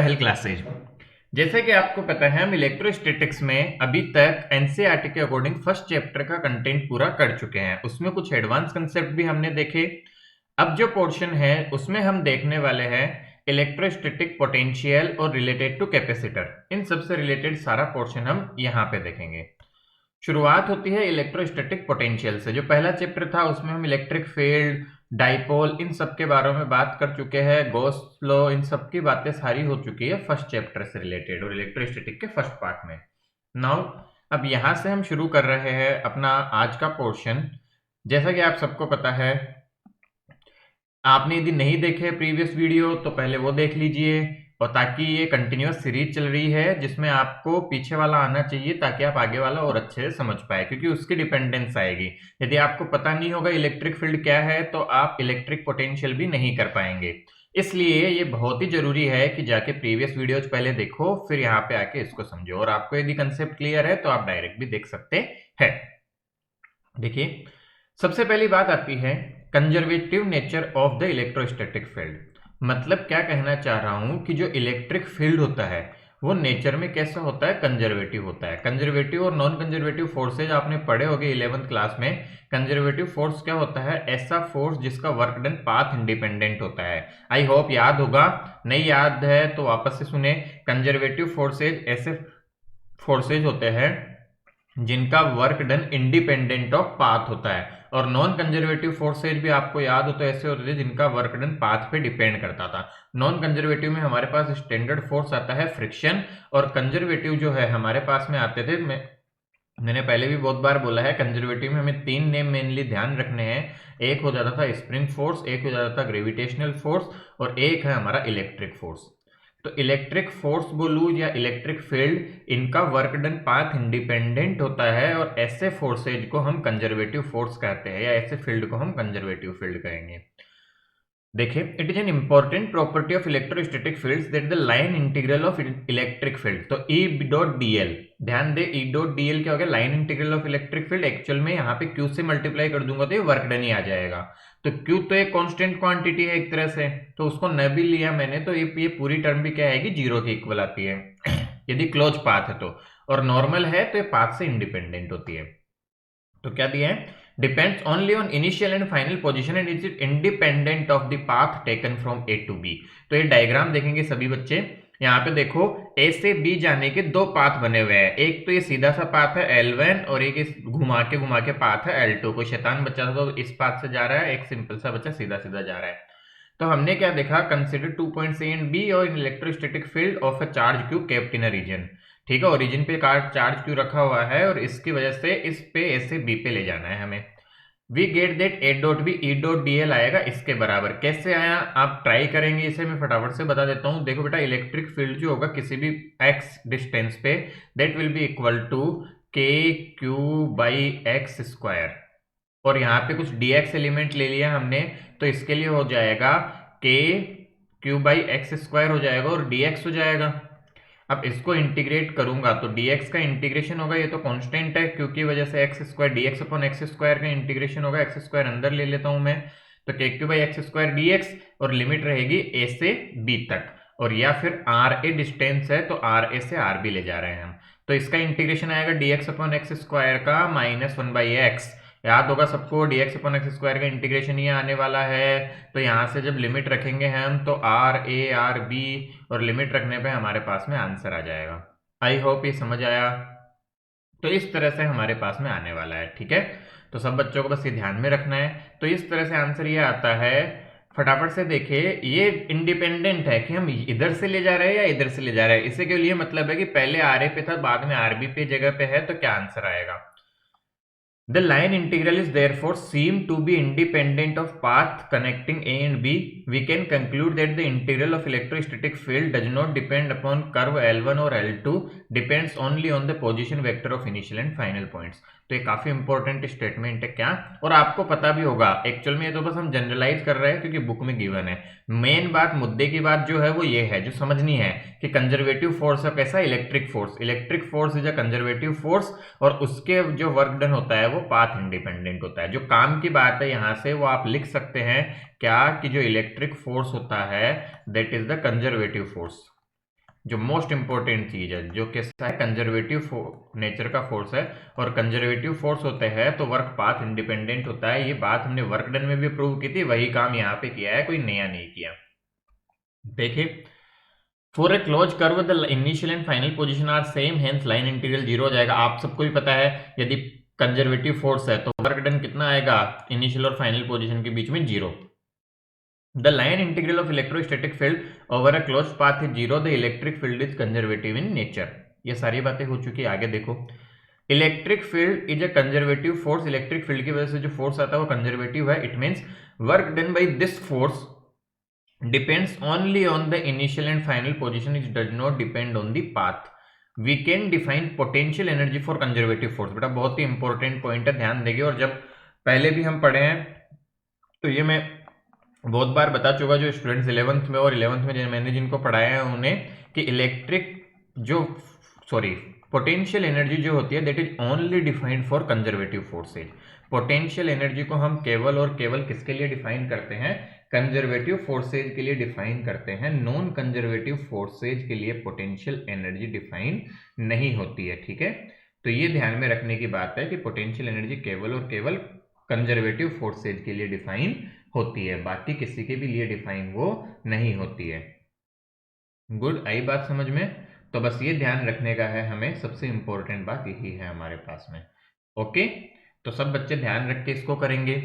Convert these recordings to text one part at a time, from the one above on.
पहल क्लासेज। जैसे कि आपको पता है हम इलेक्ट्रोस्टैटिक्स में अभी तक एनसीईआरटी के अकॉर्डिंग फर्स्ट चैप्टर का कंटेंट पूरा कर चुके हैं। उसमें कुछ एडवांस कंसेप्ट भी हमने देखे। अब जो पोर्शन है उसमें हम देखने वाले हैं इलेक्ट्रोस्टैटिक पोटेंशियल और रिलेटेड टू कैपेसिटर। इन सबसे रिलेटेड सारा पोर्शन हम यहाँ पे देखेंगे। शुरुआत होती है इलेक्ट्रोस्टैटिक पोटेंशियल से। जो पहला चैप्टर था उसमें हम इलेक्ट्रिक फील्ड, डाइपोल, इन सब के बारे में बात कर चुके हैं। गॉस लॉ, इन सब की बातें सारी हो चुकी है फर्स्ट चैप्टर से रिलेटेड और इलेक्ट्रोस्टैटिक के फर्स्ट पार्ट में। नाउ अब यहां से हम शुरू कर रहे हैं अपना आज का पोर्शन। जैसा कि आप सबको पता है, आपने यदि नहीं देखे प्रीवियस वीडियो तो पहले वो देख लीजिए, और ताकि ये कंटिन्यूअस सीरीज चल रही है जिसमें आपको पीछे वाला आना चाहिए ताकि आप आगे वाला और अच्छे से समझ पाए, क्योंकि उसकी डिपेंडेंस आएगी। यदि आपको पता नहीं होगा इलेक्ट्रिक फील्ड क्या है तो आप इलेक्ट्रिक पोटेंशियल भी नहीं कर पाएंगे। इसलिए ये बहुत ही जरूरी है कि जाके प्रीवियस वीडियोज पहले देखो, फिर यहाँ पे आके इसको समझो। और आपको यदि कंसेप्ट क्लियर है तो आप डायरेक्ट भी देख सकते हैं। देखिए, सबसे पहली बात आती है conservative nature of the electrostatic field. मतलब क्या कहना चाह रहा हूं कि जो इलेक्ट्रिक फील्ड होता है वो नेचर में कैसा होता है, कंजर्वेटिव होता है। कंजर्वेटिव और नॉन कंजर्वेटिव फोर्सेज आपने पढ़े होंगे 11th क्लास में। कंजर्वेटिव फोर्स क्या होता है, ऐसा फोर्स जिसका वर्क डन पाथ इंडिपेंडेंट होता है। आई होप याद होगा, नहीं याद है तो वापस से सुने। कंजर्वेटिव फोर्सेज ऐसे फोर्सेज होते हैं जिनका work done independent of path होता है, और नॉन कंजर्वेटिव फोर्सेज भी आपको याद हो तो ऐसे होते थे जिनका वर्क डन पाथ पे डिपेंड करता था। नॉन कंजर्वेटिव में हमारे पास स्टैंडर्ड फोर्स आता है फ्रिक्शन, और कंजर्वेटिव जो है हमारे पास में आते थे, मैंने पहले भी बहुत बार बोला है, कंजर्वेटिव में हमें तीन नेम मेनली ध्यान रखने हैं। एक हो जाता था स्प्रिंग फोर्स, एक हो जाता था ग्रेविटेशनल फोर्स, और एक है हमारा इलेक्ट्रिक फोर्स। तो इलेक्ट्रिक फोर्स बोलूं या इलेक्ट्रिक फील्ड, इनका वर्क डन पाथ इंडिपेंडेंट होता है, और ऐसे फोर्सेज को हम कंजर्वेटिव फोर्स कहते हैं, या ऐसे फील्ड को हम कंजर्वेटिव फील्ड कहेंगे। देखिए, it is an important property of electrostatic fields that the line integral of electric field. तो ई डॉट डीएल, ध्यान दे, ई डॉट डीएल क्या हो गया, line integral of electric field. Actual में यहाँ पे क्यू से मल्टीप्लाई कर दूंगा तो ये वर्क डन ही आ जाएगा। तो क्यू तो एक कांस्टेंट क्वांटिटी है एक तरह से, तो उसको न भी लिया मैंने तो ये पूरी टर्म भी क्या आएगी, जीरो के इक्वल आती है यदि क्लोज पाथ है तो, और नॉर्मल है तो ये पाथ से इंडिपेंडेंट होती है। तो क्या दिया है, depends only on initial and final position and is independent of the path taken from A to B. तो ये डायग्राम देखेंगे सभी बच्चे, यहाँ पे देखो ए से बी जाने के दो पाथ बने हुए हैं। एक तो ये सीधा सा पाथ है L1, और एक इस घुमा के पाथ है L2। कोई शैतान बच्चा तो इस पाथ से जा रहा है, एक सिंपल सा बच्चा सीधा सीधा जा रहा है। तो हमने क्या देखा, consider 2 points A and B और in electrostatic field of a charge Q kept in a region. ठीक है, ओरिजिन पे चार्ज क्यू रखा हुआ है, और इसकी वजह से इस पे ए से बी पे ले जाना है हमें। We get that A dot B E dot D L आएगा इसके बराबर। कैसे आया आप ट्राई करेंगे, इसे मैं फटाफट से बता देता हूं। देखो बेटा, इलेक्ट्रिक फील्ड जो होगा किसी भी एक्स डिस्टेंस पे, that will be equal to K Q by X square, और यहाँ पे कुछ dx एलिमेंट ले लिया हमने, तो इसके लिए हो जाएगा के क्यू बाई एक्स स्क्वायर हो जाएगा और dx हो जाएगा। अब इसको इंटीग्रेट करूंगा तो dx का इंटीग्रेशन होगा, ये तो कांस्टेंट है क्योंकि की वजह से x square, dx upon x square का इंटीग्रेशन होगा, एक्स स्क्वायर अंदर ले लेता हूं मैं, तो के Q by X square dx, और लिमिट रहेगी a से b तक, और या फिर आर ए डिस्टेंस है तो आर ए से आर बी ले जा रहे हैं हम, तो इसका इंटीग्रेशन आएगा dx अपॉन एक्स स्क्वायर का माइनस 1/x। याद होगा सबको, dx अपॉन एक्स स्क्वायर का इंटीग्रेशन ये आने वाला है। तो यहाँ से जब लिमिट रखेंगे हम तो आर ए आर बी, और लिमिट रखने पे हमारे पास में आंसर आ जाएगा। आई होप ये समझ आया। तो इस तरह से हमारे पास में आने वाला है, ठीक है। तो सब बच्चों को बस ये ध्यान में रखना है। तो इस तरह से आंसर ये आता है। फटाफट से देखिए, ये इंडिपेंडेंट है कि हम इधर से ले जा रहे हैं या इधर से ले जा रहे हैं। इससे के लिए मतलब है कि पहले आर ए पे था, बाद में आर बी पे जगह पे है, तो क्या आंसर आएगा। The line integral is therefore seem to be independent of path connecting A and B. We can conclude that the integral of electrostatic field does not depend upon curve L1 or L2, depends only on the position vector of initial and final points. तो ये काफी important statement है क्या, और आपको पता भी होगा। एक्चुअल में ये तो बस हम जनरलाइज कर रहे हैं क्योंकि बुक में गिवन है। मेन बात, मुद्दे की बात जो है वो ये है, जो समझनी है कि कंजर्वेटिव फोर्स है कैसा, electric force. Electric force is a conservative force, और उसके जो वर्क डन होता है वो पाथ इंडिपेंडेंट होता है। जो काम की बात है यहाँ से वो आप लिख सकते हैं क्या, कि जो इलेक्ट्रिक फोर्स होता है that is the conservative force. जो मोस्ट इंपॉर्टेंट चीज है, जो कैसा है, कंजर्वेटिव नेचर का फोर्स है, और कंजर्वेटिव फोर्स होते हैं तो वर्क पाथ इंडिपेंडेंट होता है। ये बात हमने वर्क डन में भी प्रूव की थी, वही काम यहाँ पे किया है, कोई नया नहीं किया। देखिए, for a close curve the initial and final position are same, hence line integral zero हो जाएगा। आप सबको भी पता है यदि कंजर्वेटिव फोर्स है तो वर्क डन कितना आएगा इनिशियल और फाइनल पोजीशन के बीच में, zero. The line integral of electrostatic field over a close path is zero, the electric field is conservative in nature. ये सारी बातें हो चुकी है, आगे देखो। Electric field is a conservative force, electric field की वजह से जो फोर्स आता है वो कंजर्वेटिव है। It means work done by this force depends only on the initial and final position, it does not depend on the path. We can define potential energy for conservative force। बेटा बहुत ही important point है, ध्यान देंगे। और जब पहले भी हम पढ़े हैं तो ये मैं बहुत बार बता चुका, जो स्टूडेंट्स 11th में और 11th में मैंने जिनको पढ़ाया है उन्हें, कि पोटेंशियल एनर्जी जो होती है that is only defined for conservative forces. Potential energy को हम केवल और केवल किसके लिए डिफाइन करते हैं, कंजर्वेटिव फोर्सेज के लिए डिफाइन करते हैं। नॉन कंजर्वेटिव फोर्सेज के लिए पोटेंशियल एनर्जी डिफाइन नहीं होती है, ठीक है। तो ये ध्यान में रखने की बात है कि पोटेंशियल एनर्जी केवल और केवल कंजर्वेटिव फोर्सेज के लिए डिफाइन होती है, बाकी किसी के भी लिए डिफाइन वो नहीं होती है। गुड, आई बात समझ में। तो बस ये ध्यान रखने का है हमें, सबसे इंपॉर्टेंट बात यही है हमारे पास में। ओके, तो सब बच्चे ध्यान रख के इसको करेंगे।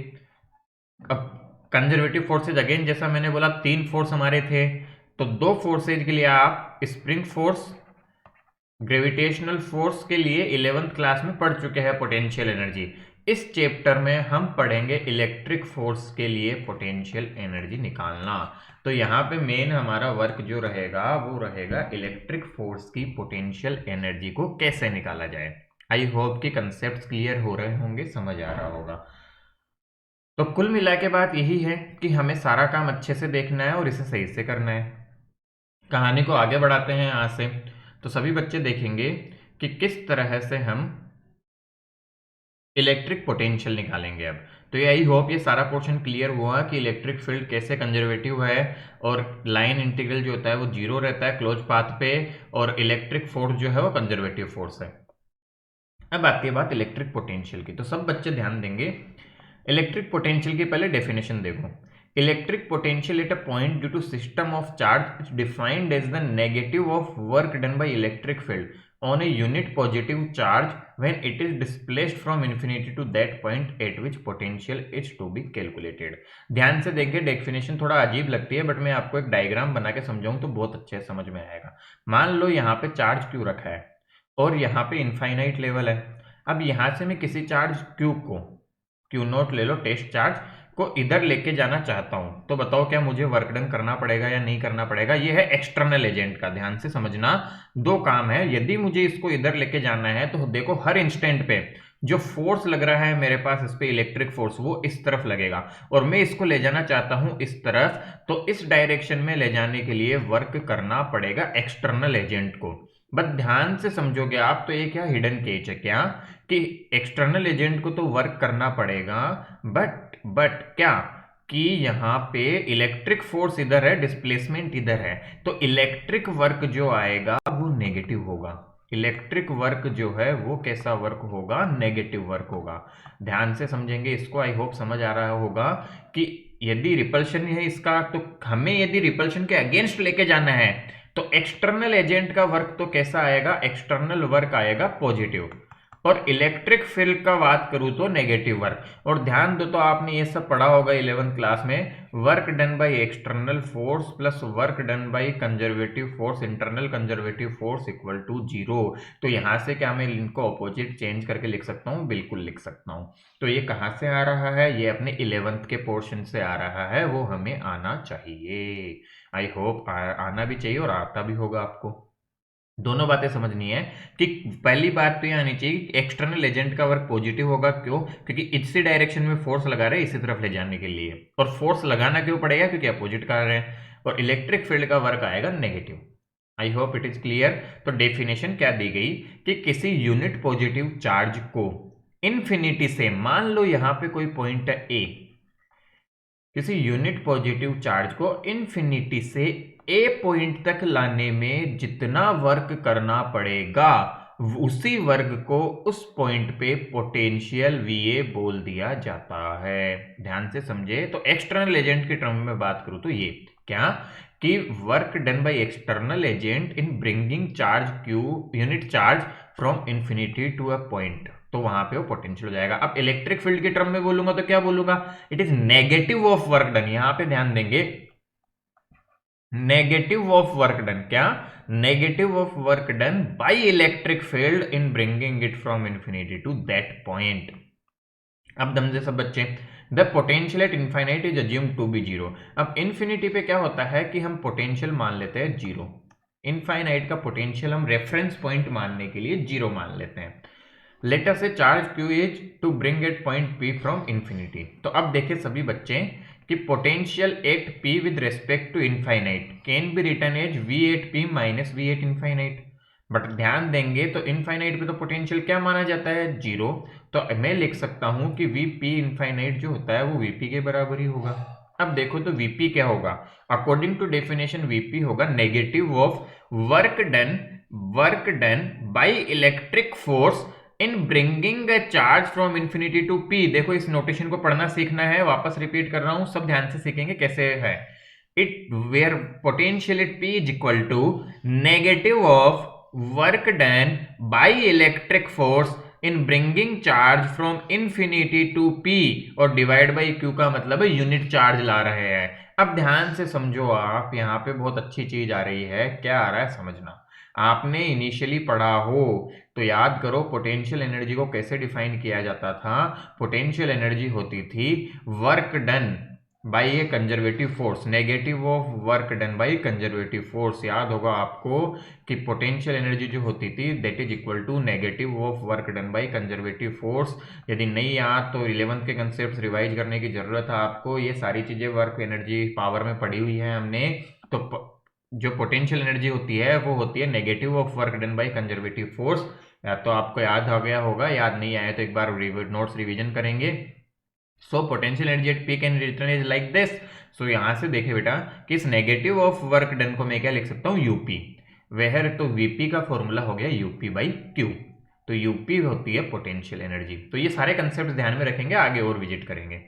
अब कंजर्वेटिव फोर्सेज, अगेन जैसा मैंने बोला 3 फोर्स हमारे थे, तो 2 फोर्सेज के लिए आप स्प्रिंग फोर्स, ग्रेविटेशनल फोर्स के लिए 11th क्लास में पढ़ चुके हैं पोटेंशियल एनर्जी। इस चैप्टर में हम पढ़ेंगे इलेक्ट्रिक फोर्स के लिए पोटेंशियल एनर्जी निकालना। तो यहाँ पे मेन हमारा वर्क जो रहेगा वो रहेगा इलेक्ट्रिक फोर्स की पोटेंशियल एनर्जी को कैसे निकाला जाए। आई होप कि कंसेप्ट क्लियर हो रहे होंगे, समझ आ रहा होगा। तो कुल मिला के बात यही है कि हमें सारा काम अच्छे से देखना है और इसे सही से करना है। कहानी को आगे बढ़ाते हैं यहाँ से। तो सभी बच्चे देखेंगे कि किस तरह से हम इलेक्ट्रिक पोटेंशियल निकालेंगे। अब तो ये आई होप ये सारा पोर्शन क्लियर हुआ कि इलेक्ट्रिक फील्ड कैसे कंजर्वेटिव है, और लाइन इंटीग्रल जो होता है वो जीरो रहता है क्लोज पाथ पे, और इलेक्ट्रिक फोर्स जो है वो कंजर्वेटिव फोर्स है। अब आती है बात इलेक्ट्रिक पोटेंशियल की, तो सब बच्चे ध्यान देंगे। इलेक्ट्रिक पोटेंशियल की पहले डेफिनेशन देखो। Electric potential at a point due to system of charge defined as the negative of work done by electric field on a unit positive charge when it is displaced from infinity to that point at which potential is to be calculated। ध्यान से देखिए, definition थोड़ा अजीब लगती है but मैं आपको एक डायग्राम बना के समझाऊं तो बहुत अच्छे से समझ में आएगा। मान लो यहाँ पे चार्ज क्यू रखा है और यहाँ पे इनफाइनाइट लेवल है। अब यहाँ से मैं किसी चार्ज क्यू को, क्यू नॉट ले लो, टेस्ट चार्ज को इधर लेके जाना चाहता हूं, तो बताओ क्या मुझे वर्क डन करना पड़ेगा या नहीं करना पड़ेगा। ये है एक्सटर्नल एजेंट का, ध्यान से समझना। 2 काम है, यदि मुझे इसको इधर लेके जाना है तो देखो हर इंस्टेंट पे जो फोर्स लग रहा है मेरे पास इस पे इलेक्ट्रिक फोर्स, वो इस तरफ लगेगा, और मैं इसको ले जाना चाहता हूं इस तरफ, तो इस डायरेक्शन में ले जाने के लिए वर्क करना पड़ेगा एक्सटर्नल एजेंट को। बस ध्यान से समझोगे आप तो ये क्या हिडन केच है क्या, कि एक्सटर्नल एजेंट को तो वर्क करना पड़ेगा, बट क्या कि यहाँ पे इलेक्ट्रिक फोर्स इधर है, डिस्प्लेसमेंट इधर है, तो इलेक्ट्रिक वर्क जो आएगा वो नेगेटिव होगा। इलेक्ट्रिक वर्क जो है वो कैसा वर्क होगा, नेगेटिव वर्क होगा। ध्यान से समझेंगे इसको, आई होप समझ आ रहा होगा कि यदि रिपल्शन है इसका, तो हमें यदि रिपल्शन के अगेंस्ट लेके जाना है तो एक्सटर्नल एजेंट का वर्क तो कैसा आएगा, एक्सटर्नल वर्क आएगा पॉजिटिव, और इलेक्ट्रिक फील्ड का बात करूं तो नेगेटिव वर्क। और ध्यान दो, तो आपने ये सब पढ़ा होगा 11th क्लास में, work done by external force plus work done by conservative force, internal conservative force equal to 0। तो यहां से क्या मैं इनको अपोजिट चेंज करके लिख सकता हूं, बिल्कुल लिख सकता हूं। तो ये कहां से आ रहा है, ये अपने 11th के पोर्शन से आ रहा है, वो हमें आना चाहिए। आई होप आना भी चाहिए और आता भी होगा आपको। दोनों बातें समझनी है कि पहली बात तो ये आनी चाहिए कि एक्सटर्नल एजेंट का वर्क पॉजिटिव होगा, क्यों, क्योंकि इसी डायरेक्शन में फोर्स लगा रहे हैं इसी तरफ ले जाने के लिए, और फोर्स लगाना क्यों पड़ेगा, क्योंकि अपोजिट कर रहे हैं, और इलेक्ट्रिक फील्ड का वर्क आएगा negative. I hope it is clear. तो डेफिनेशन क्या दी गई कि किसी यूनिट पॉजिटिव चार्ज को इन्फिनिटी से, मान लो यहां पे कोई पॉइंट है ए, किसी यूनिट पॉजिटिव चार्ज को इन्फिनिटी से ए पॉइंट तक लाने में जितना वर्क करना पड़ेगा उसी वर्ग को उस पॉइंट पे पोटेंशियल VA बोल दिया जाता है। ध्यान से समझे। तो एक्सटर्नल एजेंट के टर्म में बात करूं तो ये क्या कि work done by external agent in bringing charge Q unit charge from infinity to a point, तो वहां पे वो पोटेंशियल हो जाएगा। अब इलेक्ट्रिक फील्ड के टर्म में बोलूंगा तो क्या बोलूंगा, it is negative of work done. यहां पे ध्यान देंगे, नेगेटिव ऑफ वर्क डन, क्या negative of work done by electric field in bringing it from infinity to that point. अब दम से सब बच्चे, the potential at infinite is assumed to be zero. अब इन्फिनिटी पे क्या होता है कि हम पोटेंशियल मान लेते हैं जीरो, इनफाइनाइट का पोटेंशियल हम रेफरेंस पॉइंट मानने के लिए जीरो मान लेते हैं। Let us say charge Q is to bring at point P from infinity. तो अब देखें सभी बच्चे कि potential at P with respect to infinite can be written as V at P minus V at infinite. But ध्यान देंगे तो infinite पे तो पोटेंशियल क्या माना जाता है, जीरो। तो मैं लिख सकता हूं कि VP इनफाइनाइट जो होता है वो VP के बराबर ही होगा। अब देखो तो VP क्या होगा, अकॉर्डिंग टू डेफिनेशन VP होगा negative of work done by electric force in bringing a charge from infinity to P। देखो इस नोटेशन को पढ़ना सीखना है, वापस रिपीट कर रहा हूं, सब ध्यान से सीखेंगे कैसे है। It where potential at P is equal to negative of work done by electric force in bringing charge from infinity to P, और डिवाइड बाई Q का मतलब है यूनिट चार्ज ला रहे हैं। अब ध्यान से समझो, आप यहाँ पे बहुत अच्छी चीज आ रही है, क्या आ रहा है समझना। आपने इनिशियली पढ़ा हो तो याद करो पोटेंशियल एनर्जी को कैसे डिफाइन किया जाता था। पोटेंशियल एनर्जी होती थी work done by a conservative force, negative of work done by conservative force. याद होगा आपको कि पोटेंशियल एनर्जी जो होती थी that is equal to negative of work done by conservative force. यदि नहीं याद तो 11th के कंसेप्ट रिवाइज करने की जरूरत है आपको। ये सारी चीजें वर्क एनर्जी पावर में पढ़ी हुई है हमने। तो जो पोटेंशियल एनर्जी होती है वो होती है negative of work done by conservative force. या तो आपको याद हो गया होगा, याद नहीं आया तो एक बार नोट्स रिवीजन करेंगे। So potential energy at P can return is like this. So यहां से देखे बेटा कि इस नेगेटिव ऑफ वर्क डन को मैं क्या लिख सकता हूं, UP। वेहर तो VP का फॉर्मूला हो गया UP बाई Q। तो UP होती है पोटेंशियल एनर्जी। तो ये सारे कंसेप्ट ध्यान में रखेंगे, आगे और विजिट करेंगे।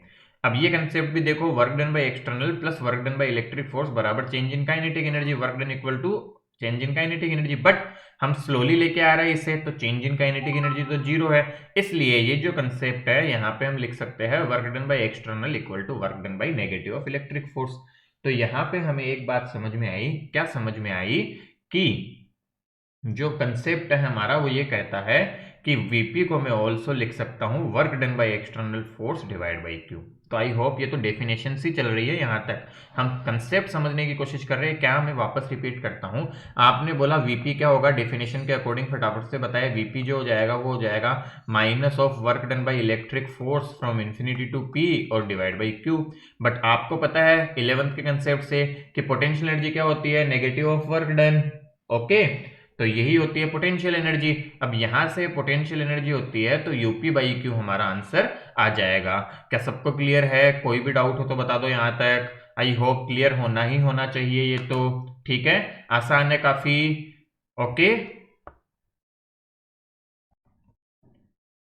अब ये कंसेप्ट भी देखो, work done by external plus work done by electric force बराबर change in kinetic energy, work done equal to change in kinetic energy. But हम स्लोली लेके आ रहे हैं इसे, तो चेंज इन काइनेटिक एनर्जी तो जीरो है, इसलिए ये जो कंसेप्ट है यहाँ पे हम लिख सकते हैं work done by external equal to work done by negative of electric force. तो यहाँ पे हमें एक बात समझ में आई, क्या समझ में आई कि जो कंसेप्ट है हमारा वो ये कहता है कि VP को मैं ऑल्सो लिख सकता हूं work done by external force divide by Q। तो आई होप ये तो डेफिनेशन सी चल रही है, यहां तक हम कंसेप्ट समझने की कोशिश कर रहे हैं। क्या मैं वापस रिपीट करता हूं, आपने बोला VP क्या होगा, डेफिनेशन के अकॉर्डिंग फटाफट से बताया। VP जो हो जाएगा वो हो जाएगा minus of work done by electric force from infinity to P और डिवाइड बाई Q। बट आपको पता है 11th के कंसेप्ट से कि पोटेंशियल एनर्जी क्या होती है, negative of work done. Okay, तो यही होती है पोटेंशियल एनर्जी। अब यहां से पोटेंशियल एनर्जी होती है तो UP बाई Q हमारा आंसर आ जाएगा। क्या सबको क्लियर है? कोई भी डाउट हो तो बता दो यहां तक। आई होप क्लियर होना ही होना चाहिए ये तो। ठीक है, आसान है काफी। ओके,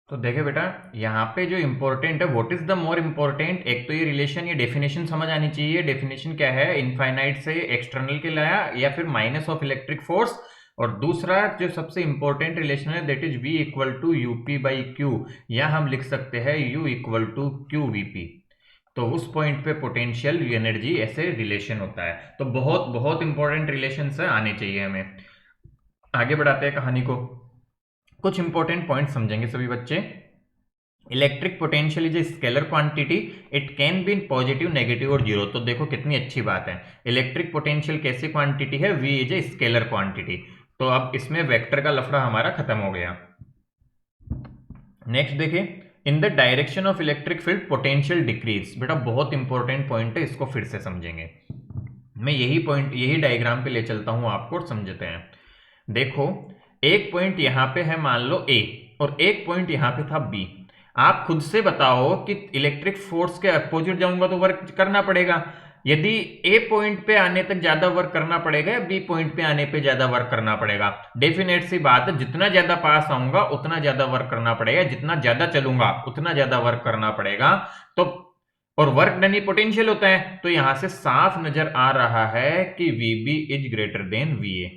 तो देखे बेटा यहाँ पे जो इंपॉर्टेंट है, what is the more important, एक तो ये रिलेशन, ये डेफिनेशन समझ आनी चाहिए। डेफिनेशन क्या है, इनफाइनाइट से एक्सटर्नल के लाया या फिर माइनस ऑफ इलेक्ट्रिक फोर्स। और दूसरा जो सबसे इंपॉर्टेंट रिलेशन है that is V equal to UP by Q, या हम लिख सकते हैं U इक्वल टू QVP। तो उस पॉइंट पे पोटेंशियल एनर्जी ऐसे रिलेशन होता है। तो बहुत बहुत इंपॉर्टेंट रिलेशन से आने चाहिए हमें। आगे बढ़ाते हैं कहानी को, कुछ इंपॉर्टेंट पॉइंट समझेंगे सभी बच्चे। Electric potential is a scalar quantity, it can be positive, negative और जीरो। तो देखो कितनी अच्छी बात है, इलेक्ट्रिक पोटेंशियल कैसी क्वांटिटी है, V is a scalar quantity. तो अब इसमें वेक्टर का लफड़ा हमारा खत्म हो गया। नेक्स्ट देखिए, in the direction of electric field potential decrease. बेटा बहुत इंपॉर्टेंट पॉइंट है, इसको फिर से समझेंगे। मैं यही पॉइंट, यही डायग्राम पे ले चलता हूं आपको और समझते हैं। देखो एक पॉइंट यहां पे है मान लो A, और एक पॉइंट यहां पे था B। आप खुद से बताओ कि इलेक्ट्रिक फोर्स के अपोजिट जाऊंगा तो वर्क करना पड़ेगा। यदि ए पॉइंट पे आने तक ज्यादा वर्क करना पड़ेगा या बी पॉइंट पे आने पे ज्यादा वर्क करना पड़ेगा? डेफिनेट सी बात है, जितना ज्यादा पास आऊंगा उतना ज्यादा वर्क करना पड़ेगा, जितना ज्यादा चलूंगा उतना ज्यादा वर्क करना पड़ेगा। तो और वर्क डन ही पोटेंशियल होता है, तो यहां से साफ नजर आ रहा है कि वीबी इज ग्रेटर देन वीए।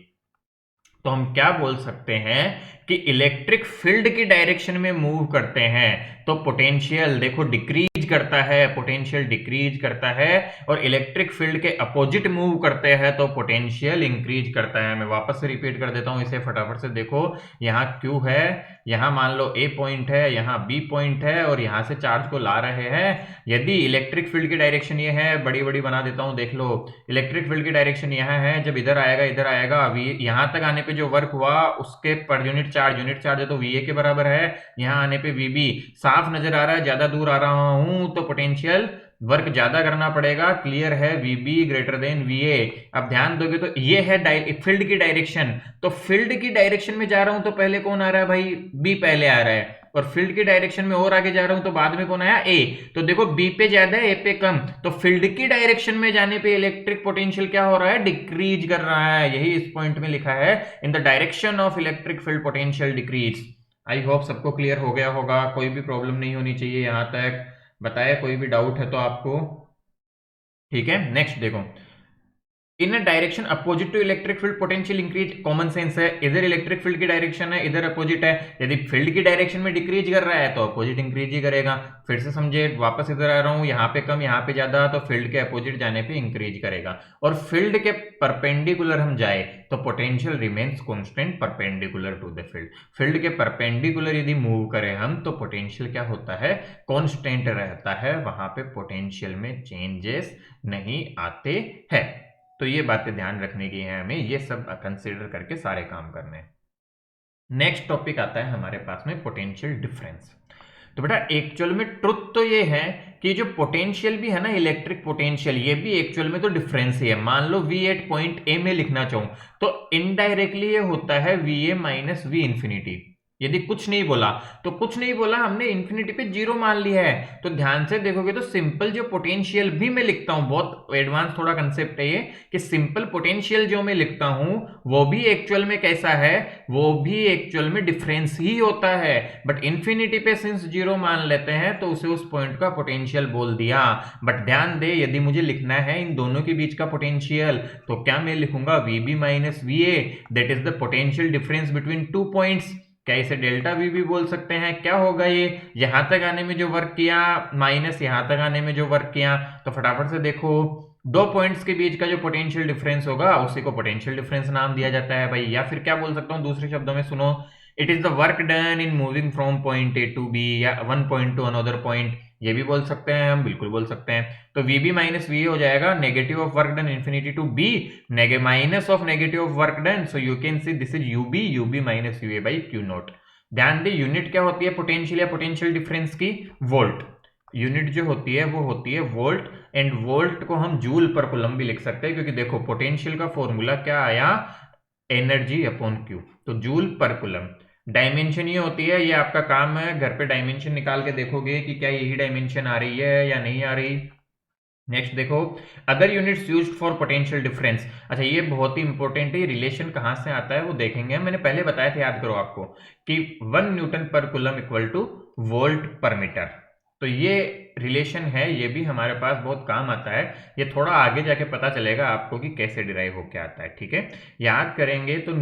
तो हम क्या बोल सकते हैं कि इलेक्ट्रिक फील्ड की डायरेक्शन में मूव करते हैं तो पोटेंशियल देखो डिक्रीज करता है, पोटेंशियल डिक्रीज करता है, और इलेक्ट्रिक फील्ड के अपोजिट मूव करते हैं तो पोटेंशियल इंक्रीज करता है। मैं वापस से रिपीट कर देता हूं इसे, फटाफट से देखो। यहाँ Q है, यहाँ मान लो A पॉइंट है, यहाँ B पॉइंट है, और यहाँ से चार्ज को ला रहे हैं। यदि इलेक्ट्रिक फील्ड की डायरेक्शन ये है, बड़ी बड़ी बना देता हूं, देख लो, इलेक्ट्रिक फील्ड की डायरेक्शन यहाँ है, जब इधर आएगा इधर आएगा, अभी यहाँ तक आने पे जो वर्क हुआ उसके पर यूनिट चार्ज है तो वीए के बराबर है, यहाँ आने पे वीबी। साफ नजर आ रहा है, ज्यादा दूर आ रहा हूं तो पोटेंशियल वर्क ज्यादा करना पड़ेगा। क्लियर है, वीबी ग्रेटर देन वीए। अब ध्यान दोगे तो ये है फील्ड की डायरेक्शन, तो फील्ड की डायरेक्शन में जा रहा हूं तो पहले कौन आ रहा है भाई? बी पहले आ रहा है, और फील्ड की डायरेक्शन में और आगे जा रहा हूं तो बाद में कौन आया? ए। तो देखो बी पे ज्यादा है, ए पे कम, तो फील्ड की डायरेक्शन में जाने पे इलेक्ट्रिक पोटेंशियल क्या हो रहा है? डिक्रीज कर रहा है। यही इस पॉइंट में लिखा है, in the direction of electric field potential decrease. I hope सबको क्लियर हो गया होगा, कोई भी प्रॉब्लम नहीं होनी चाहिए यहां तक। बताया कोई भी डाउट है तो आपको। ठीक है, नेक्स्ट देखो, in a direction opposite to electric field potential increase. Common sense है, इधर इलेक्ट्रिक फील्ड की डायरेक्शन है, इधर अपोजिट है, यदि फील्ड की डायरेक्शन में डिक्रीज कर रहा है तो अपोजिट इंक्रीज ही करेगा। फिर से समझे, वापस इधर आ रहा हूं, यहाँ पे कम यहाँ पे ज्यादा, तो फील्ड के अपोजिट जाने पे इंक्रीज करेगा। और फील्ड के परपेंडिकुलर हम जाए तो potential remains constant perpendicular to the field. Field के परपेंडिकुलर यदि मूव करें हम तो पोटेंशियल क्या होता है? कॉन्स्टेंट रहता है, वहां पे पोटेंशियल में चेंजेस नहीं आते हैं। तो ये बातें ध्यान रखने की है हमें, ये सब कंसीडर करके सारे काम करने हैं। नेक्स्ट टॉपिक आता है हमारे पास में पोटेंशियल डिफरेंस। तो बेटा एक्चुअल में ट्रुथ तो ये है कि जो पोटेंशियल भी है ना, इलेक्ट्रिक पोटेंशियल, ये भी एक्चुअल में तो डिफरेंस ही है। मान लो V एट पॉइंट ए में लिखना चाहूं तो इनडायरेक्टली ये होता है VA माइनस V इंफिनिटी। यदि कुछ नहीं बोला तो कुछ नहीं बोला, हमने इंफिनिटी पे जीरो मान लिया है। तो ध्यान से देखोगे तो सिंपल जो पोटेंशियल भी मैं लिखता हूं, बहुत एडवांस थोड़ा कंसेप्ट है ये, कि सिंपल पोटेंशियल जो मैं लिखता हूं वो भी एक्चुअल में कैसा है? वो भी एक्चुअल में डिफरेंस ही होता है। बट इंफिनिटी पे सिंस जीरो मान लेते हैं तो उसे उस पॉइंट का पोटेंशियल बोल दिया। बट ध्यान दे, यदि मुझे लिखना है इन दोनों के बीच का पोटेंशियल तो क्या मैं लिखूंगा? VB minus VA, that is the potential difference between two points. क्या इसे डेल्टा वी भी बोल सकते हैं? क्या होगा ये? यहां तक आने में जो वर्क किया माइनस यहां तक आने में जो वर्क किया, तो फटाफट से देखो, दो पॉइंट्स के बीच का जो पोटेंशियल डिफरेंस होगा उसी को पोटेंशियल डिफरेंस नाम दिया जाता है भाई। या फिर क्या बोल सकता हूं दूसरे शब्दों में, सुनो, it is the work done in moving from point A to B, या one point to another point, ये भी बोल सकते हैं हम, बिल्कुल बोल सकते हैं। तो VB माइनस VA हो जाएगा negative of work done infinity to B, minus of negative of work done, so you can see this is UB minus UA by Q naught. ध्यान दे, यूनिट क्या होती है पोटेंशियल या पोटेंशियल डिफरेंस की? Volt. Unit जो होती है वो होती है वोल्ट, एंड वोल्ट को हम जूल पर कूलम भी लिख सकते हैं, क्योंकि देखो पोटेंशियल का फॉर्मूला क्या आया? एनर्जी अपॉन Q, तो जूल पर कूलम। डायमेंशन ये होती है, ये आपका काम है, घर पे डायमेंशन निकाल के देखोगे कि क्या यही डायमेंशन आ रही है या नहीं आ रही। नेक्स्ट देखो, other units used for potential difference. अच्छा ये बहुत ही इंपॉर्टेंट है, रिलेशन कहां से आता है वो देखेंगे। मैंने पहले बताया था, याद करो आपको, कि 1 न्यूटन पर कूलम इक्वल टू वोल्ट पर मीटर। तो ये रिलेशन है, ये भी हमारे पास बहुत काम आता है। ये थोड़ा आगे जाके पता चलेगा आपको कि कैसे डिराइव होके आता है। ठीक है, याद करेंगे तो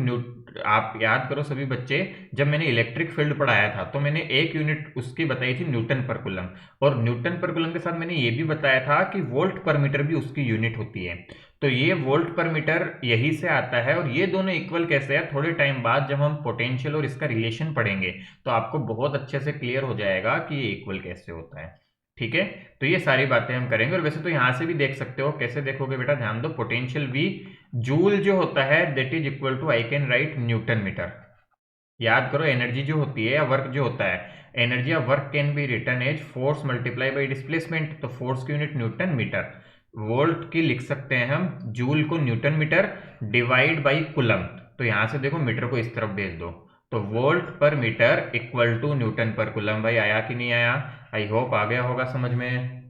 आप याद करो सभी बच्चे, जब मैंने इलेक्ट्रिक फील्ड पढ़ाया था तो मैंने एक यूनिट उसकी बताई थी न्यूटन पर कूलम, और न्यूटन पर कूलम के साथ मैंने ये भी बताया था कि वोल्ट पर मीटर भी उसकी यूनिट होती है। तो ये वोल्ट पर मीटर यही से आता है, और ये दोनों इक्वल कैसे है, थोड़े टाइम बाद जब हम पोटेंशियल और इसका रिलेशन पढ़ेंगे तो आपको बहुत अच्छे से क्लियर हो जाएगा कि ये इक्वल कैसे होता है। ठीक है, तो ये सारी बातें हम करेंगे। और वैसे तो यहां से भी देख सकते हो, कैसे देखोगे बेटा, ध्यान दो, पोटेंशियल V जूल जो होता है that is equal to, I can write newton metre. याद करो, एनर्जी जो होती है या वर्क जो होता है, एनर्जी या work can be written as force multiply by displacement, तो फोर्स की यूनिट न्यूटन मीटर। वोल्ट की लिख सकते हैं हम, जूल को newton metre, divide by coulomb. तो यहां से देखो मीटर को इस तरफ भेज दो, तो वोल्ट पर मीटर इक्वल टू न्यूटन पर कूलम। भाई आया कि नहीं आया? आई होप आ गया होगा समझ में।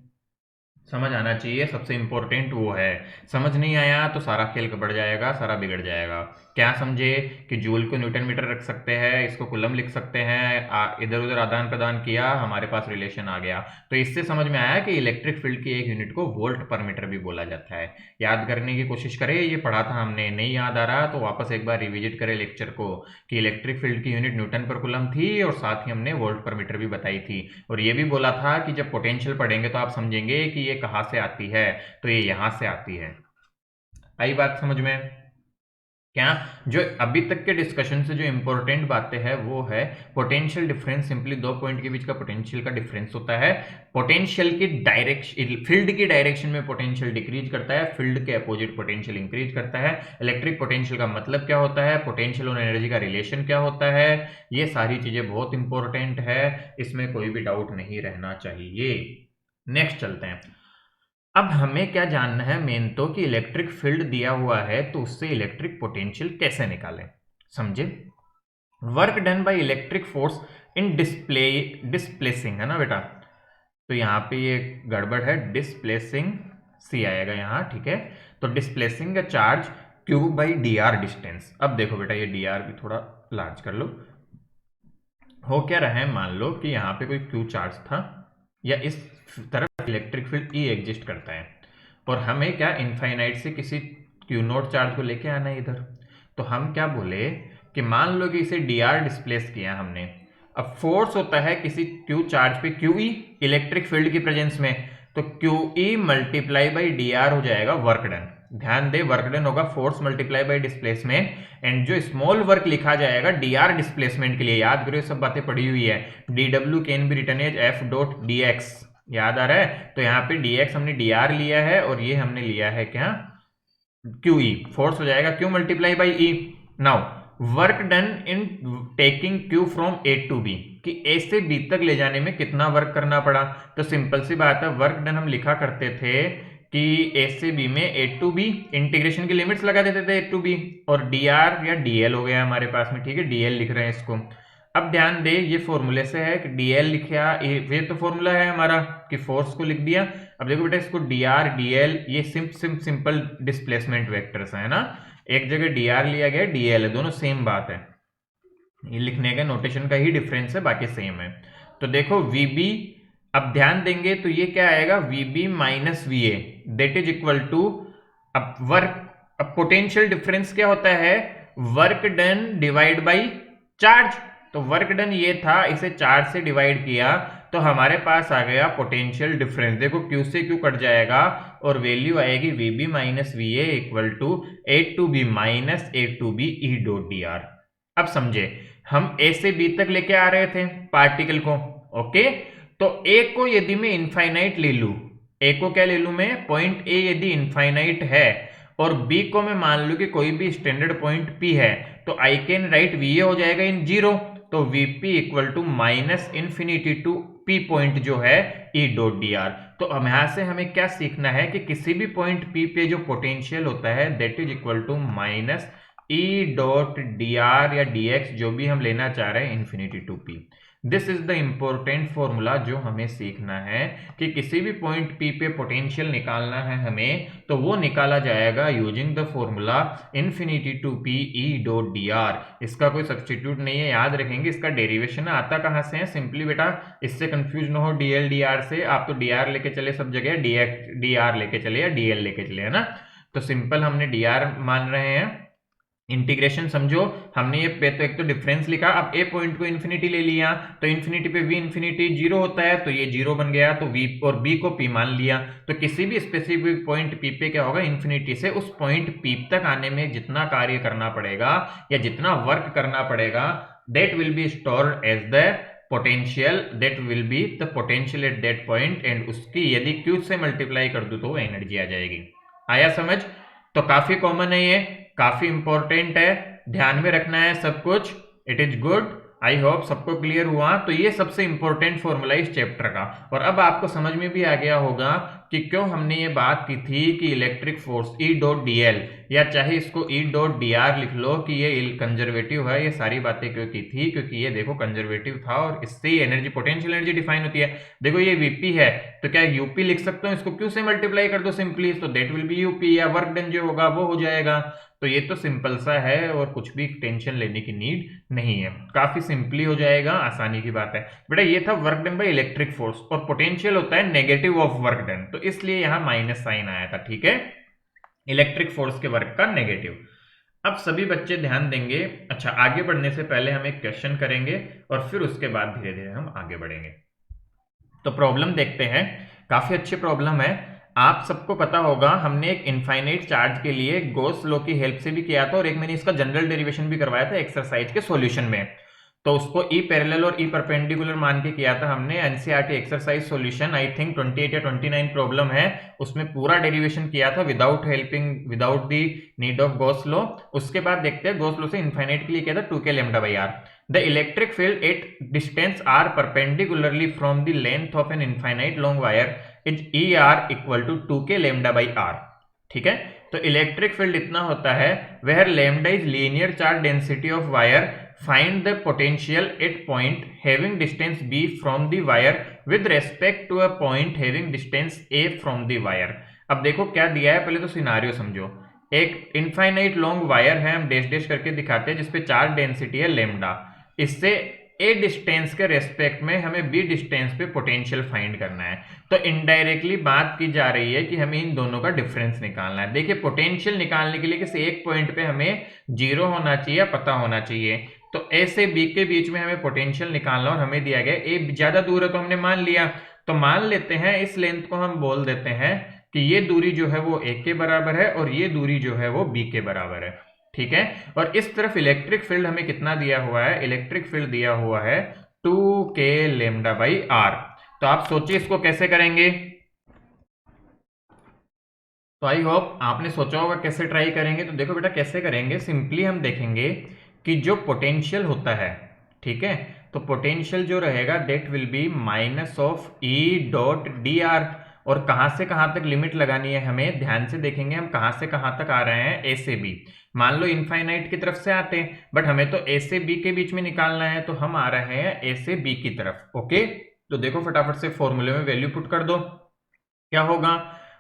समझ आना चाहिए, सबसे इंपॉर्टेंट वो है। समझ नहीं आया तो सारा खेल गड़बड़ जाएगा, सारा बिगड़ जाएगा। क्या समझे कि जूल को न्यूटन मीटर रख सकते हैं, इसको कूलम लिख सकते हैं, इधर उधर आदान प्रदान किया, हमारे पास रिलेशन आ गया। तो इससे समझ में आया कि इलेक्ट्रिक फील्ड की एक यूनिट को वोल्ट पर मीटर भी बोला जाता है। याद करने की कोशिश करें, ये पढ़ा था हमने, नहीं याद आ रहा तो वापस एक बार रिविजिट करें लेक्चर को कि इलेक्ट्रिक फील्ड की यूनिट न्यूटन पर कूलम थी और साथ ही हमने वोल्ट पर मीटर भी बताई थी। और ये भी बोला था कि जब पोटेंशियल पढ़ेंगे तो आप समझेंगे कि ये कहाँ से आती है, तो ये यहां से आती है। आई बात समझ में? क्या जो अभी तक के डिस्कशन से जो इंपॉर्टेंट बातें हैं वो है पोटेंशियल डिफरेंस। सिंपली दो पॉइंट के बीच का पोटेंशियल का डिफरेंस होता है। पोटेंशियल की डायरेक्शन, फील्ड की डायरेक्शन में पोटेंशियल डिक्रीज करता है, फील्ड के अपोजिट पोटेंशियल इंक्रीज करता है। इलेक्ट्रिक पोटेंशियल का मतलब क्या होता है, पोटेंशियल और एनर्जी का रिलेशन क्या होता है, ये सारी चीजें बहुत इंपॉर्टेंट है, इसमें कोई भी डाउट नहीं रहना चाहिए। नेक्स्ट चलते हैं। अब हमें क्या जानना है मेन तो कि इलेक्ट्रिक फील्ड दिया हुआ है तो उससे इलेक्ट्रिक पोटेंशियल कैसे निकालें। समझे? Work done by electric force in displacing, है ना बेटा? तो यहाँ पे ये गड़बड़ है, डिस्प्लेसिंग सी आएगा यहाँ, ठीक है। तो डिस्प्लेसिंग का charge Q by D R distance. अब देखो बेटा, ये डी आर भी थोड़ा लार्ज कर लो। हो क्या रहा है, मान लो कि यहाँ पे कोई क्यू चार्ज था या इस तरफ इलेक्ट्रिक फील्ड ई एग्जिस्ट करता है और हमें क्या इनफाइनाइट से किसी क्यू नोट चार्ज को लेके आना है इधर। तो हम क्या बोले कि मान लो कि इसे डी आर डिस्प्लेस किया हमने। अब फोर्स होता है किसी क्यू चार्ज पे क्यू ई इलेक्ट्रिक फील्ड की प्रेजेंस में, तो Q E multiply by D R हो जाएगा वर्क डन। ध्यान दे, वर्क डन होगा force multiply by displacement, and जो स्मॉल वर्क लिखा जाएगा डी आर डिस्प्लेसमेंट के लिए, याद करो ये सब बातें पड़ी हुई है। D W can be written as F dot D X, याद आ रहा है? तो यहाँ पे डी एक्स हमने डी आर लिया है और ये हमने लिया है क्या, क्यू ई। फोर्स हो जाएगा Q multiply by E. Now work done in taking Q from A to B, कि ए से बी तक ले जाने में कितना वर्क करना पड़ा। तो सिंपल सी बात है, वर्क डन हम लिखा करते थे कि ए से बी में ए टू बी, इंटीग्रेशन की लिमिट्स लगा देते थे ए टू बी, और डी आर या डी एल हो गया हमारे पास में, ठीक है, डी एल लिख रहे हैं इसको। अब ध्यान दे, ये फॉर्मूले से है कि डी एल लिखा, ये तो फॉर्मूला है हमारा कि फोर्स को लिख दिया। अब देखो बेटा, इसको डी आर डी एल ये सिंपल डिस्प्लेसमेंट वेक्टर्स है ना, एक जगह डी आर लिया गया, डी एल है, दोनों सेम बात है, ये लिखने का नोटेशन का ही डिफरेंस है, बाकी सेम है। तो देखो वी बी, अब ध्यान देंगे तो ये क्या आएगा, V B minus V A that is equal to, अब वर्क, अब पोटेंशियल डिफरेंस क्या होता है, work done divide by charge. तो वर्क डन ये था, इसे चार्ज से डिवाइड किया तो हमारे पास आ गया पोटेंशियल डिफरेंस। देखो क्यू से क्यू कट जाएगा और वैल्यू आएगी V B minus V A equal to A to B minus A to B E dot D R. अब समझे, हम ए से बी तक लेके आ रहे थे पार्टिकल को, ओके। तो ए को यदि मैं इनफाइनाइट ले लूं, ए को क्या ले लूं मैं, पॉइंट ए यदि इनफाइनाइट है और बी को मैं मान लूं कि कोई भी स्टैंडर्ड पॉइंट पी है, तो I can write V A हो जाएगा इन जीरो, तो VP equal to minus infinity to P point जो है ई डॉट डी आर। तो अब यहां से हमें क्या सीखना है कि किसी भी पॉइंट पी पे जो पोटेंशियल होता है that is equal to minus E dot D R या डी एक्स, जो भी हम लेना चाह रहे हैं, infinity to P. This is the important formula जो हमें सीखना है कि किसी भी पॉइंट पी पे पोटेंशियल निकालना है हमें, तो वो निकाला जाएगा using the formula infinity to P E dot D R. इसका कोई सब्सटीट्यूट नहीं है, याद रखेंगे। इसका डेरिवेशन आता कहाँ से है, सिंपली बेटा इससे कंफ्यूज ना हो डी एल डी आर से, आप तो डी आर लेके चले सब जगह, डी आर लेके चले या डी एल लेके चले, है ना। तो सिंपल हमने डी आर मान रहे हैं, इंटीग्रेशन समझो, हमने ये पे तो एक तो डिफरेंस लिखा, अब ए पॉइंट को इन्फिनिटी ले लिया तो इन्फिनिटी पे वी इन्फिनिटी जीरो होता है, तो ये जीरो बन गया, तो वी और बी को पी मान लिया। तो किसी भी स्पेसिफिक पॉइंट पी पे क्या होगा, इन्फिनिटी से उस पॉइंट पी तक आने में जितना कार्य करना पड़ेगा या जितना वर्क करना पड़ेगा, that will be stored as the potential, that will be the potential at that point, and उसकी यदि क्यू से मल्टीप्लाई कर दूं तो वो एनर्जी आ जाएगी। आया समझ? तो काफी कॉमन है, ये काफी इंपॉर्टेंट है, ध्यान में रखना है सब कुछ। It is good, I hope सबको क्लियर हुआ। तो ये सबसे इंपॉर्टेंट फॉर्मूला इस चैप्टर का, और अब आपको समझ में भी आ गया होगा कि क्यों हमने ये बात की थी कि इलेक्ट्रिक फोर्स ई डॉट डी एल, या चाहे इसको ई डॉट डी आर लिख लो, कि ये कंजर्वेटिव है। ये सारी बातें क्यों की थी? क्योंकि ये देखो कंजर्वेटिव था और इससे ही एनर्जी, पोटेंशियल एनर्जी डिफाइन होती है। देखो ये वीपी है, तो क्या यूपी लिख सकते हो? इसको क्यू से मल्टीप्लाई कर दो सिंपली, तो दैट विल बी यूपी, या वर्क डन जो होगा वो हो जाएगा। तो ये तो सिंपल सा है और कुछ भी टेंशन लेने की नीड नहीं है, काफी सिंपली हो जाएगा, आसानी की बात है। बेटा ये था work done by electric force, और पोटेंशियल होता है नेगेटिव ऑफ वर्क डन, तो इसलिए यहां माइनस साइन आया था। ठीक है, इलेक्ट्रिक फोर्स के वर्क का नेगेटिव। अब सभी बच्चे ध्यान देंगे। अच्छा, आगे बढ़ने से पहले हम एक क्वेश्चन करेंगे और फिर उसके बाद धीरे धीरे हम आगे बढ़ेंगे। तो प्रॉब्लम देखते हैं, काफी अच्छी प्रॉब्लम है। आप सबको पता होगा, हमने एक इनफाइनाइट चार्ज के लिए गॉस लॉ की हेल्प से भी किया था, और एक मैंने इसका जनरल डेरिवेशन भी करवाया था एक्सरसाइज के सॉल्यूशन में। तो उसको ई पैरेलल और ई परपेंडिकुलर मान के किया था हमने। NCERT exercise solution I think 28 या 29 प्रॉब्लम है, उसमें पूरा डेरिवेशन किया था without the need of Gauss law. उसके बाद देखते हैं, गॉस लॉ से इनफाइनाइट के लिए किया था 2k lambda by R. The electric field at distance r perpendicularly from the length of an infinite long wire is ER equal to 2k lambda by r। ठीक है, तो इलेक्ट्रिक फील्ड इतना होता है, where lambda is linear charge density of wire, find the potential at point having distance b from the wire with respect to a point having distance a from the wire। अब देखो क्या दिया है, पहले तो सिनारियो समझो। एक infinite long wire है, हम डैश डैश करके दिखाते हैं, जिसपे चार्ज डेंसिटी है लेमडा। इससे ए डिस्टेंस के रेस्पेक्ट में हमें बी डिस्टेंस पे पोटेंशियल फाइंड करना है। तो इनडायरेक्टली बात की जा रही है कि हमें इन दोनों का डिफरेंस निकालना है। देखिए, पोटेंशियल निकालने के लिए किसी एक पॉइंट पे हमें जीरो होना चाहिए या पता होना चाहिए। तो ए से बी के बीच में हमें पोटेंशियल निकालना, और हमें दिया गया ए ज्यादा दूर है तो हमने मान लिया। तो मान लेते हैं इस लेंथ को हम बोल देते हैं कि ये दूरी जो है वो ए के बराबर है, और ये दूरी जो है वो बी के बराबर है। ठीक है, और इस तरफ इलेक्ट्रिक फील्ड हमें कितना दिया हुआ है? इलेक्ट्रिक फील्ड दिया हुआ है 2k लैम्डा बाई आर। तो आप सोचिए इसको कैसे करेंगे। तो आई होप आपने सोचा होगा कैसे ट्राई करेंगे। तो देखो बेटा कैसे करेंगे, सिंपली हम देखेंगे कि जो पोटेंशियल होता है, ठीक है, तो पोटेंशियल जो रहेगा that will B minus of E dot D are. और कहां से कहां तक लिमिट लगानी है हमें, ध्यान से देखेंगे हम कहां से कहां तक आ रहे हैं, ए से बी। मान लो इनफाइनाइट की तरफ से आते हैं, बट हमें तो ए से बी के बीच में निकालना है, तो हम आ रहे हैं ए से बी की तरफ। ओके, तो देखो फटाफट से फॉर्मूले में वैल्यू पुट कर दो। क्या होगा?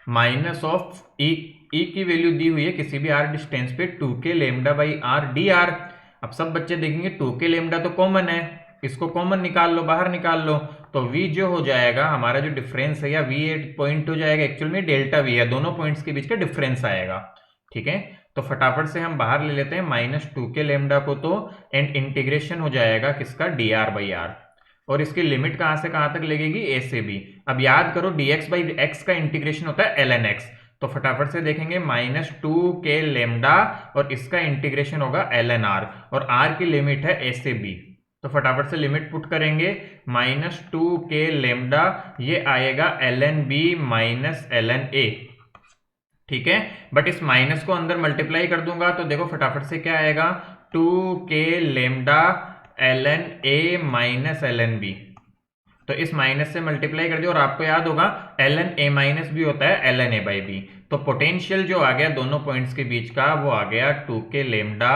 माइनस ऑफ ई की वैल्यू दी हुई है किसी भी आर डिस्टेंस पे 2k lambda by R D R. अब सब बच्चे देखेंगे 2k लैम्डा तो कॉमन है, इसको कॉमन निकाल लो, बाहर निकाल लो। तो v जो हो जाएगा हमारा जो डिफरेंस है, या v पॉइंट हो जाएगा, एक्चुअल में डेल्टा v है, दोनों पॉइंट्स के बीच का डिफरेंस आएगा। ठीक है, तो फटाफट से हम बाहर ले लेते हैं माइनस 2k लैम्डा को, तो एंड इंटीग्रेशन हो जाएगा किसका? D R by R. और इसकी लिमिट कहां से कहां तक लगेगी? ए से बी। अब याद करो dx बाई एक्स का इंटीग्रेशन होता है ln x। तो फटाफट से देखेंगे माइनस 2k लैम्डा, और इसका इंटीग्रेशन होगा ln r, और r की लिमिट है a से b। तो फटाफट से लिमिट पुट करेंगे, माइनस 2k लैम्डा, ये आएगा ln b minus ln a। ठीक है, बट इस माइनस को अंदर मल्टीप्लाई कर दूंगा, तो देखो फटाफट से क्या आएगा? 2k lambda ln a minus ln b। तो इस माइनस से मल्टीप्लाई कर दिया, और आपको याद होगा ln a माइनस b होता है ln a बाई b। तो पोटेंशियल जो आ गया दोनों पॉइंट्स के बीच का, वो आ गया 2k lambda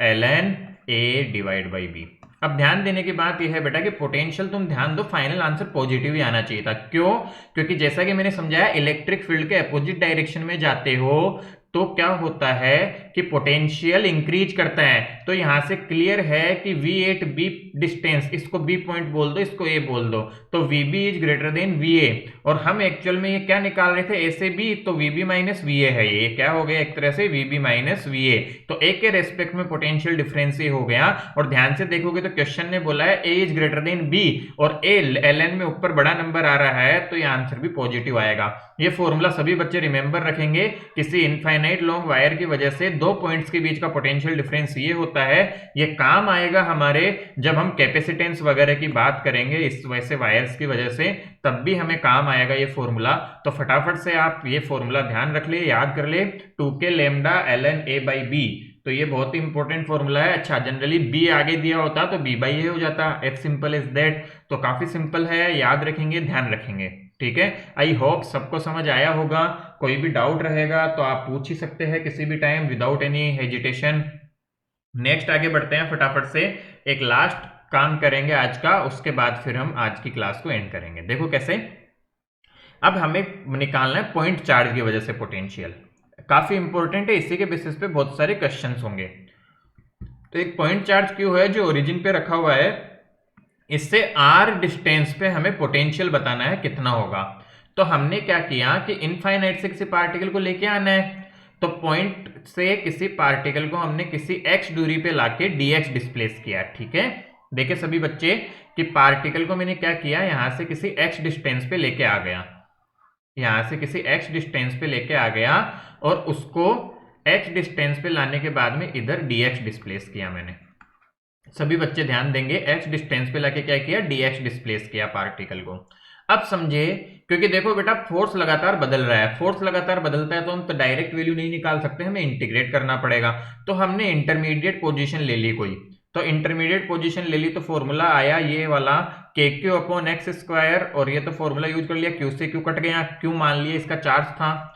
ln a divide by b। अब ध्यान देने की बात यह है बेटा कि पोटेंशियल, तुम ध्यान दो, फाइनल आंसर पॉजिटिव ही आना चाहिए था। क्यों? क्योंकि जैसा कि मैंने समझाया, इलेक्ट्रिक फील्ड के अपोजिट डायरेक्शन में जाते हो तो क्या होता है कि पोटेंशियल इंक्रीज करता है। तो यहां से क्लियर है कि V8 B डिस्टेंस, इसको B पॉइंट बोल दो, इसको A बोल दो, तो VB is greater then VA। और हम एक्चुअल में ये क्या निकाल रहे थे? A से B, तो VB माइनस VA है, ये क्या हो गया एक तरह से VB माइनस VA। तो A के रेस्पेक्ट में पोटेंशियल डिफरेंस ये हो गया। और ध्यान से देखोगे तो क्वेश्चन ने बोला है A is greater then B, और A ln में ऊपर बड़ा नंबर आ रहा है, तो ये आंसर भी पॉजिटिव आएगा। ये फॉर्मूला सभी बच्चे रिमेंबर रखेंगे। किसी इनफाइनाइट लॉन्ग वायर की वजह से दो पॉइंट्स के बीच का पोटेंशियल डिफरेंस ये होता है। ये काम आएगा हमारे जब हम कैपेसिटेंस वगैरह की बात करेंगे, इस वैसे वायर्स की वजह से, तब भी हमें काम आएगा ये फॉर्मूला। तो फटाफट से आप ये फॉर्मूला ध्यान रख ले, याद कर ले, 2k lambda ln a by b। तो ये बहुत ही इंपॉर्टेंट फॉर्मूला है। अच्छा, जनरली b आगे दिया होता तो b बाई a हो जाता, एज सिंपल एज दैट। तो काफी सिंपल है, याद रखेंगे, ध्यान रखेंगे। ठीक है, आई होप सबको समझ आया होगा। कोई भी डाउट रहेगा तो आप पूछ ही सकते हैं किसी भी time without any hesitation. Next आगे बढ़ते हैं फटाफट से, एक लास्ट काम करेंगे आज का, उसके बाद फिर हम आज की क्लास को एंड करेंगे। देखो कैसे, अब हमें निकालना है पॉइंट चार्ज की वजह से पोटेंशियल, काफी इंपॉर्टेंट है, इसी के बेसिस पे बहुत सारे क्वेश्चंस होंगे। तो एक पॉइंट चार्ज क्यों है जो ओरिजिन पे रखा हुआ है, इससे आर डिस्टेंस पे हमें पोटेंशियल बताना है कितना होगा। तो हमने क्या किया कि इनफाइनाइट से किसी पार्टिकल को लेके आना है, तो पॉइंट से किसी पार्टिकल को हमने किसी x दूरी पे लाके dx डिस्प्लेस किया। ठीक है, देखिए सभी बच्चे कि पार्टिकल को मैंने क्या किया, यहां से किसी x डिस्टेंस पे लेके आ गया, यहां से किसी x डिस्टेंस पे लेके आ गया और उसको x डिस्टेंस पे लाने के बाद में इधर dx डिस्प्लेस किया मैंने। सभी बच्चे ध्यान देंगे, x डिस्टेंस पे लाके क्या किया, dx डिस्प्लेस किया पार्टिकल को। अब समझे, क्योंकि देखो बेटा फोर्स लगातार बदल रहा है, फोर्स लगातार बदलता है तो हम तो डायरेक्ट वैल्यू नहीं निकाल सकते, हमें इंटीग्रेट करना पड़ेगा। तो हमने इंटरमीडिएट पोजीशन ले ली कोई, तो इंटरमीडिएट पोजीशन ले ली तो फॉर्मूला आया ये वाला KQ अपॉन एक्स स्क्वायर, और ये तो फॉर्मूला यूज कर लिया, Q से Q कट गया, Q मान लिया इसका चार्ज था।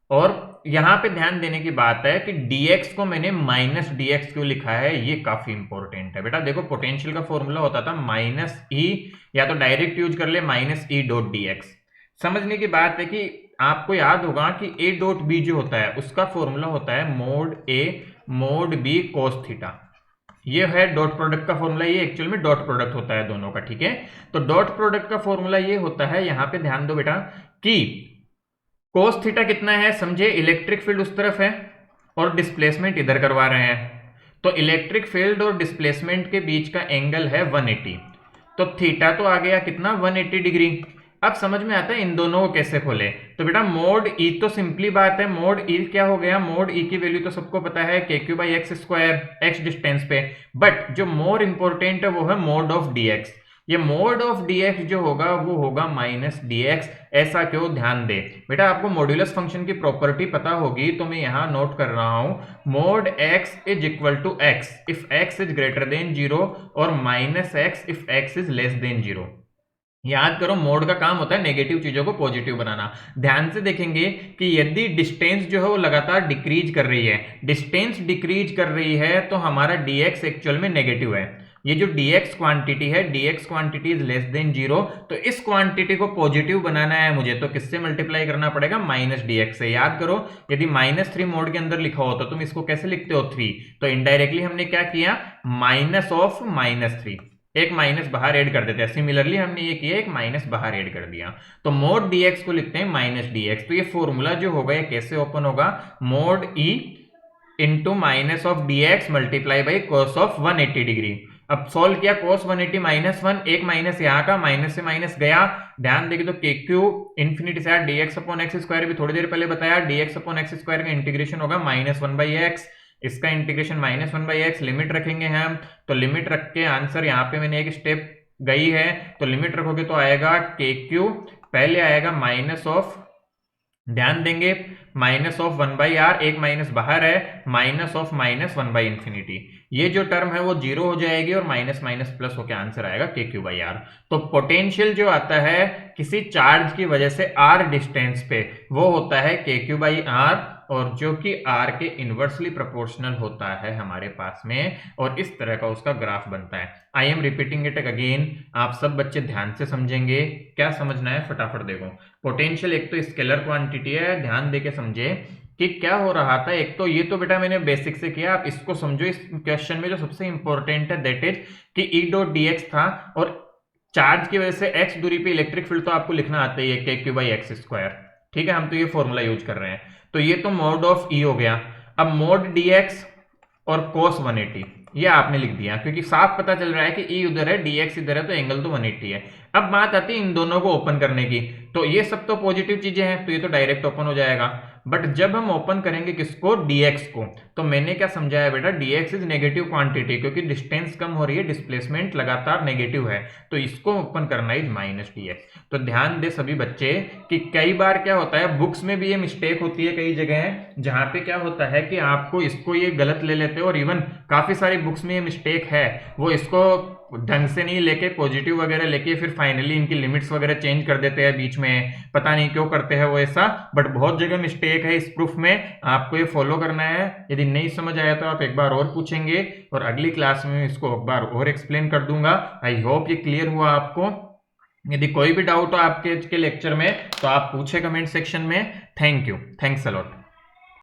और यहां पे ध्यान देने की बात है कि dx को मैंने माइनस dx क्यों लिखा है, ये काफी इंपॉर्टेंट है बेटा। देखो पोटेंशियल का फॉर्मूला होता था माइनस ई, या तो डायरेक्ट यूज कर ले माइनस ई डॉट dx। समझने की बात है कि आपको याद होगा कि a डॉट बी जो होता है उसका फॉर्मूला होता है mode a mode b cos theta, ये है डॉट प्रोडक्ट का फॉर्मूला, ये एक्चुअल में डॉट प्रोडक्ट होता है दोनों का। ठीक है, तो डॉट प्रोडक्ट का फॉर्मूला ये होता है, यहां पे ध्यान दो बेटा कि कोस थीटा कितना है, समझे इलेक्ट्रिक फील्ड उस तरफ है और डिस्प्लेसमेंट इधर करवा रहे हैं, तो इलेक्ट्रिक फील्ड और डिस्प्लेसमेंट के बीच का एंगल है 180, तो थीटा तो आ गया कितना 180 डिग्री। अब समझ में आता है इन दोनों को कैसे खोले, तो बेटा मोड ई तो सिंपली बात है, मोड ई क्या हो गया, मोड ई की वैल्यू तो सबको पता है KQ by X square, x distance पे, बट जो मोर इंपॉर्टेंट है वो है मोड ऑफ dx। ये मोड ऑफ dx जो होगा वो होगा माइनस dx। ऐसा क्यों, ध्यान दे बेटा, आपको मॉड्यूलस फंक्शन की प्रॉपर्टी पता होगी, तो मैं यहां नोट कर रहा हूं, mod x is equal to x if x is greater than 0 और minus x if x is less than 0। याद करो मोड का काम होता है नेगेटिव चीजों को पॉजिटिव बनाना। ध्यान से देखेंगे कि यदि डिस्टेंस जो है वो लगातार डिक्रीज कर रही है, डिस्टेंस डिक्रीज कर रही है तो हमारा dx एक्चुअल में नेगेटिव है। ये जो dx क्वांटिटी है, dx quantity is less than 0, तो इस क्वांटिटी को पॉजिटिव बनाना है मुझे, तो किससे मल्टीप्लाई करना पड़ेगा, माइनस dx से। याद करो यदि -3 मोड के अंदर लिखा हो तो तुम इसको कैसे लिखते हो 3, तो इनडायरेक्टली हमने क्या किया, माइनस ऑफ -3, एक माइनस बाहर ऐड कर देते हैं। सिमिलरली हमने ये किया, एक माइनस बाहर ऐड कर दिया, तो मोड dx को लिखते हैं माइनस dx। तो ये फॉर्मूला जो होगा ये कैसे ओपन होगा, mode e into minus of dx multiply by cos of 180 degree. अब सोल्व किया, cos 180 -1, एक माइनस यहाँ का, माइनस से माइनस गया, ध्यान देखिए तो KQ इंफिनिटी से आया, dx अपॉन एक्स स्क्वायर भी थोड़ी देर पहले बताया, dx अपॉन एक्स स्क्वायर का इंटीग्रेशन होगा -1/x, इसका इंटीग्रेशन -1/x, लिमिट रखेंगे हम, तो लिमिट रख के आंसर यहाँ पे मैंने एक स्टेप गई है, तो लिमिट रखोगे तो आएगा KQ, पहले आएगा माइनस ऑफ, ध्यान देंगे माइनस ऑफ 1/r, एक माइनस बाहर है, माइनस ऑफ माइनस 1/इंफिनिटी, ये जो टर्म है वो 0 हो जाएगी और माइनस माइनस प्लस होकर आंसर आएगा KQ/r। तो पोटेंशियल जो आता है किसी चार्ज की वजह से r डिस्टेंस पे, वो होता है KQ/r, और जो कि r के इनवर्सली प्रोपोर्शनल होता है हमारे पास में, और इस तरह का उसका ग्राफ बनता है। I am repeating it again, आप सब बच्चे ध्यान से समझेंगे, क्या समझना है फटाफट देखो। पोटेंशियल एक तो स्केलर क्वांटिटी है, ध्यान देके समझे कि क्या हो रहा था। एक तो ये तो बेटा मैंने बेसिक से किया, आप इसको समझो, इस क्वेश्चन में जो सबसे इंपॉर्टेंट है दैट इज कि E डॉट dx था, और चार्ज की वजह से x दूरी पे इलेक्ट्रिक फील्ड तो आपको लिखना आता ही है KQ/x स्क्वायर, ठीक है, हम तो ये फॉर्मूला यूज कर रहे हैं, तो ये तो मोड ऑफ E हो गया। अब मोड dx और cos 180 ये आपने लिख दिया, क्योंकि साफ पता चल रहा है कि E उधर है dx इधर है, तो एंगल तो 180 है। अब बात आती है इन दोनों को ओपन करने की, तो ये सब तो पॉजिटिव चीजें हैं, तो ये तो डायरेक्ट ओपन हो जाएगा, बट जब हम ओपन करेंगे किसको, dx को, तो मैंने क्या समझाया बेटा, dx इज नेगेटिव क्वांटिटी, क्योंकि डिस्टेंस कम हो रही है, डिस्प्लेसमेंट लगातार नेगेटिव है, तो इसको ओपन करना इज माइनस dx। तो ध्यान दे सभी बच्चे कि कई बार क्या होता है, बुक्स में भी ये मिस्टेक होती है कई जगह, जहां पे क्या होता है कि आपको इसको ये गलत ले लेते हो, और इवन काफी सारी बुक्स में ये मिस्टेक है, वो इसको ढंग से नहीं लेके पॉजिटिव वगैरह लेके फिर फाइनली इनकी लिमिट्स वगैरह चेंज कर देते हैं बीच में, पता नहीं क्यों करते हैं वो ऐसा, बट बहुत जगह मिस्टेक है इस प्रूफ में, आपको ये फॉलो करना है। यदि नहीं समझ आया तो आप एक बार और पूछेंगे और अगली क्लास में इसको एक बार और एक्सप्लेन कर दूंगा। आई होप ये क्लियर हुआ आपको। यदि कोई भी डाउट हो आपके लेक्चर में तो आप पूछे कमेंट सेक्शन में। Thank you, thanks a lot.